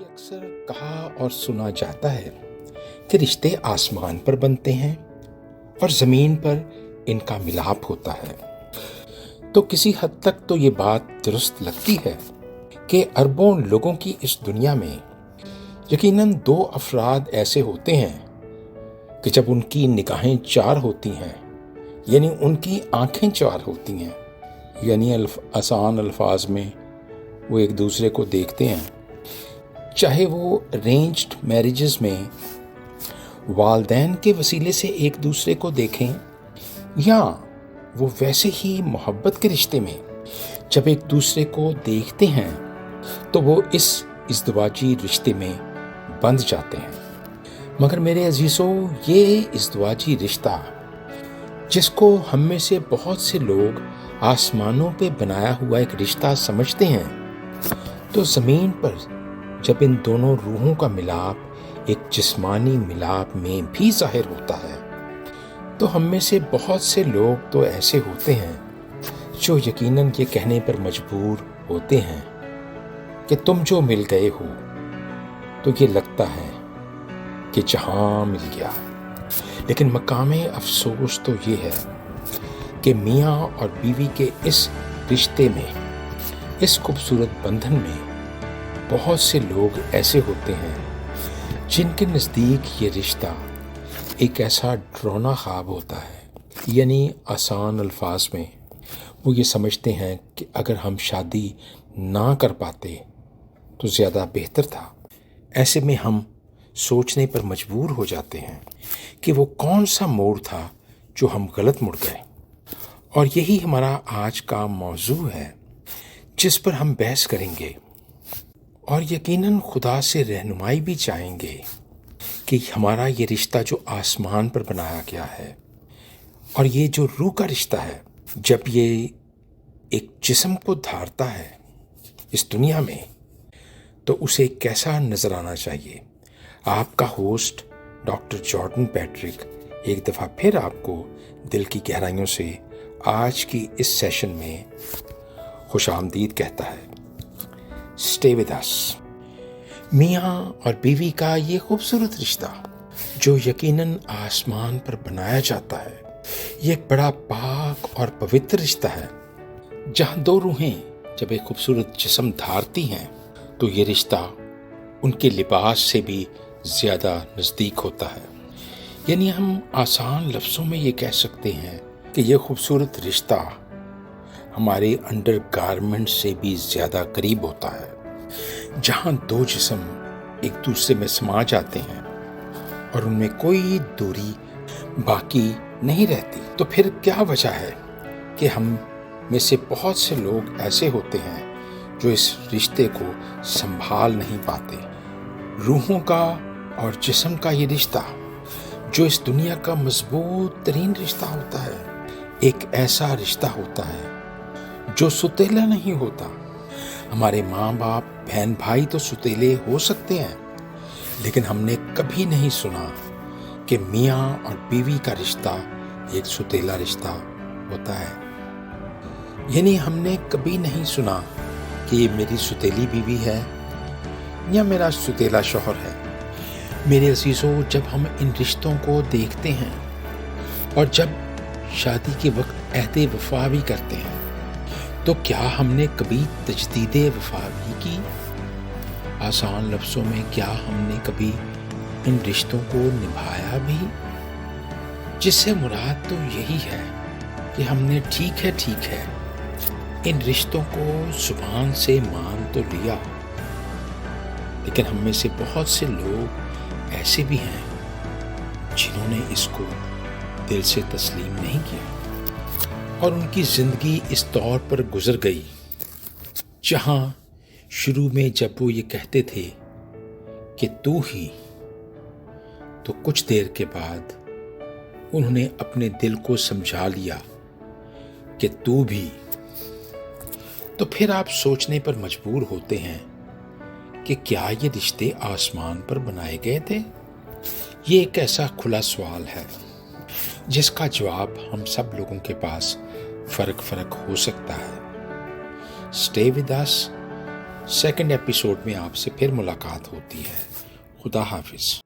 ये अक्सर कहा और सुना जाता है कि रिश्ते आसमान पर बनते हैं और जमीन पर इनका मिलाप होता है। तो किसी हद तक तो ये बात दुरुस्त लगती है कि अरबों लोगों की इस दुनिया में यकीनन दो अफराद ऐसे होते हैं कि जब उनकी निगाहें चार होती हैं, यानी उनकी आंखें चार होती हैं, यानी आसान अल्फाज में वो एक दूसरे को देखते हैं, चाहे वो अरेंज्ड मैरिजेस में वालदैन के वसीले से एक दूसरे को देखें या वो वैसे ही मोहब्बत के रिश्ते में जब एक दूसरे को देखते हैं तो वो इस इज़्दिवाजी रिश्ते में बंध जाते हैं। मगर मेरे अजीज़ों, ये इज़्दिवाजी रिश्ता जिसको हम में से बहुत से लोग आसमानों पे बनाया हुआ एक रिश्ता समझते हैं, तो ज़मीन पर जब इन दोनों रूहों का मिलाप एक जिस्मानी मिलाप में भी ज़ाहिर होता है, तो हम में से बहुत से लोग तो ऐसे होते हैं जो यकीनन ये कहने पर मजबूर होते हैं कि तुम जो मिल गए हो तो ये लगता है कि जहां मिल गया। लेकिन मकामे अफसोस तो ये है कि मियाँ और बीवी के इस रिश्ते में, इस खूबसूरत बंधन में बहुत से लोग ऐसे होते हैं जिनके नज़दीक ये रिश्ता एक ऐसा डरावना ख्वाब होता है। यानी आसान अल्फाज में वो ये समझते हैं कि अगर हम शादी ना कर पाते तो ज़्यादा बेहतर था। ऐसे में हम सोचने पर मजबूर हो जाते हैं कि वो कौन सा मोड़ था जो हम गलत मुड़ गए। और यही हमारा आज का मौजू है जिस पर हम बहस करेंगे और यकीनन खुदा से रहनुमाई भी चाहेंगे कि हमारा ये रिश्ता जो आसमान पर बनाया गया है और ये जो रूह का रिश्ता है, जब ये एक जिस्म को धारता है इस दुनिया में, तो उसे कैसा नजर आना चाहिए। आपका होस्ट डॉक्टर जॉर्डन पैट्रिक एक दफ़ा फिर आपको दिल की गहराइयों से आज की इस सेशन में खुशामदीद कहता है। Stay with us. मियाँ और बीवी का ये खूबसूरत रिश्ता जो यकीनन आसमान पर बनाया जाता है, ये एक बड़ा पाक और पवित्र रिश्ता है जहाँ दो रूहें जब एक खूबसूरत जिस्म धारती हैं तो ये रिश्ता उनके लिबास से भी ज़्यादा नज़दीक होता है। यानी हम आसान लफ्ज़ों में ये कह सकते हैं कि ये खूबसूरत रिश्ता हमारे अंडर गारमेंट से भी ज़्यादा करीब होता है, जहाँ दो जिस्म एक दूसरे में समा जाते हैं और उनमें कोई दूरी बाकी नहीं रहती। तो फिर क्या वजह है कि हम में से बहुत से लोग ऐसे होते हैं जो इस रिश्ते को संभाल नहीं पाते। रूहों का और जिस्म का ये रिश्ता जो इस दुनिया का मजबूत तरीन रिश्ता होता है, एक ऐसा रिश्ता होता है जो सुतेला नहीं होता। हमारे माँ बाप बहन भाई तो सुतेले हो सकते हैं, लेकिन हमने कभी नहीं सुना कि मियाँ और बीवी का रिश्ता एक सुतेला रिश्ता होता है। यानी हमने कभी नहीं सुना कि ये मेरी सुतेली बीवी है या मेरा सुतेला शौहर है। मेरे अजीज़ों, जब हम इन रिश्तों को देखते हैं और जब शादी के वक्त अहद वफा भी करते हैं, तो क्या हमने कभी तजदीद वफा भी की? आसान लफ्ज़ों में, क्या हमने कभी इन रिश्तों को निभाया भी? जिससे मुराद तो यही है कि हमने ठीक है इन रिश्तों को जुबान से मान तो लिया, लेकिन हम में से बहुत से लोग ऐसे भी हैं जिन्होंने इसको दिल से तस्लीम नहीं किया और उनकी ज़िंदगी इस दौर पर गुजर गई जहां शुरू में जब वो ये कहते थे कि तू ही, तो कुछ देर के बाद उन्होंने अपने दिल को समझा लिया कि तू भी। तो फिर आप सोचने पर मजबूर होते हैं कि क्या ये रिश्ते आसमान पर बनाए गए थे? ये एक ऐसा खुला सवाल है जिसका जवाब हम सब लोगों के पास फर्क हो सकता है। Stay with us second episode میں آپ سے پھر ملاقات ہوتی ہے. خدا حافظ.